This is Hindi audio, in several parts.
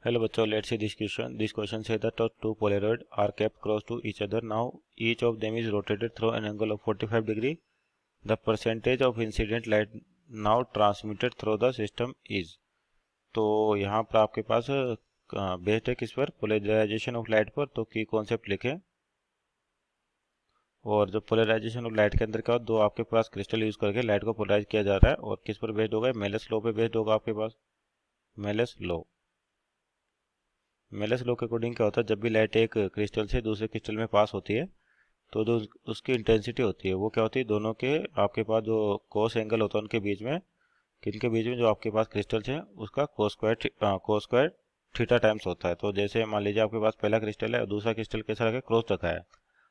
Hello बच्चों, let's see this question. This question says that two Polaroid are kept close to each other. Now each of them is rotated through an angle of 45 degree. The percentage of incident light now transmitted through the system is. तो यहाँ पर आपके पास बेस्ड है किस पर, पोलराइजेशन ऑफ लाइट पर। तो की कॉन्सेप्ट लिखें। और जो पोलराइजेशन ऑफ लाइट के अंदर क्या हो, दो आपके पास क्रिस्टल यूज करके लाइट को पोलराइज किया जा रहा है। और किस पर बेस्ड होगा, मेलस लॉ पे बेस्ड होगा आपके पास, मेलस लॉ। मेलस लॉ के अकॉर्डिंग क्या होता है, जब भी लाइट एक क्रिस्टल से दूसरे क्रिस्टल में पास होती है तो जो उसकी इंटेंसिटी होती है वो क्या होती है, दोनों के आपके पास जो कोस एंगल होता है उनके बीच में, किनके बीच में, जो आपके पास क्रिस्टल्स हैं उसका कोस स्क्वायर थीटा टाइम्स होता है। तो जैसे मान लीजिए आपके पास पहला क्रिस्टल है और दूसरा क्रिस्टल कैसा रखा है, क्रॉस रखा है।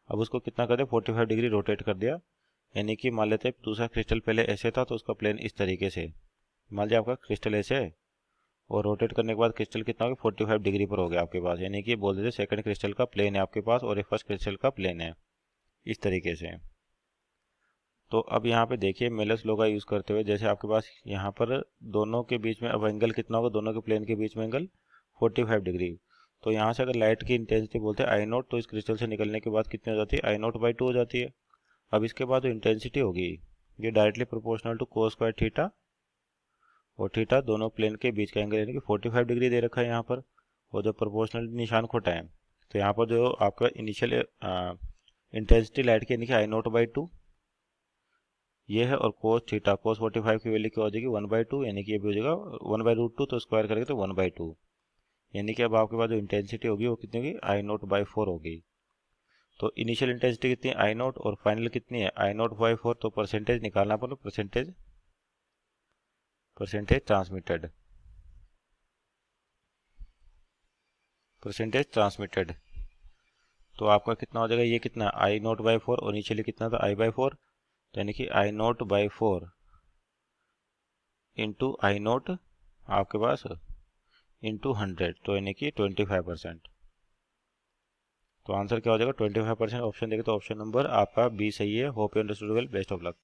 अब उसको कितना कर दिया, 45 डिग्री रोटेट कर दिया। यानी कि मान लेते हैं दूसरा क्रिस्टल पहले ऐसे था तो उसका प्लेन इस तरीके से, मान लीजिए आपका क्रिस्टल ऐसे है और रोटेट करने के बाद क्रिस्टल कितना हो गया, 45 डिग्री पर हो गया आपके पास। यानी कि बोल देते सेकंड क्रिस्टल का प्लेन है आपके पास और ये फर्स्ट क्रिस्टल का प्लेन है, इस तरीके से। तो अब यहाँ पे देखिए मेलस लॉ का यूज़ करते हुए, जैसे आपके पास यहाँ पर दोनों के बीच में अब एंगल कितना होगा, दोनों के प्लेन के बीच में एंगल 45 डिग्री। तो यहाँ से अगर लाइट की इंटेंसिटी बोलते हैं आई नोट, तो इस क्रिस्टल से निकलने के बाद कितनी हो जाती है, I0/2 हो जाती है। अब इसके बाद जो इंटेंसिटी होगी ये directly proportional to cos square theta, और थीटा दोनों प्लेन के बीच का एंगल यानी कि 45 डिग्री दे रखा है यहाँ पर। और जो प्रोपोर्शनल निशान खोटा है तो यहाँ पर जो आपका इनिशियल इंटेंसिटी लाइट की यानी कि I0/2 ये है, और कोस थीटा कोस 45 की वैल्यू क्या हो जाएगी, 1/2, यानी कि ये भी हो जाएगा 1/√2, तो स्क्वायर करेंगे तो 1/2। यानी कि अब आपके पास जो इंटेंसिटी होगी वो कितनी होगी, I0/4 होगी। तो इनिशियल इंटेंसिटी कितनी है, I0, और फाइनल कितनी है, I0/4। तो परसेंटेज निकालना पड़ेगा, परसेंटेज ट्रांसमिटेड। तो आपका कितना हो जाएगा, ये कितना I0/4 और इनिशियली कितना था I/4, तो यानी कि I0/4 इंटू I0 आपके पास इंटू 100, तो यानी कि 25%। तो आंसर क्या हो जाएगा, 25%। ऑप्शन देखें तो ऑप्शन नंबर आपका बी सही है। Hope you understood well, best of luck.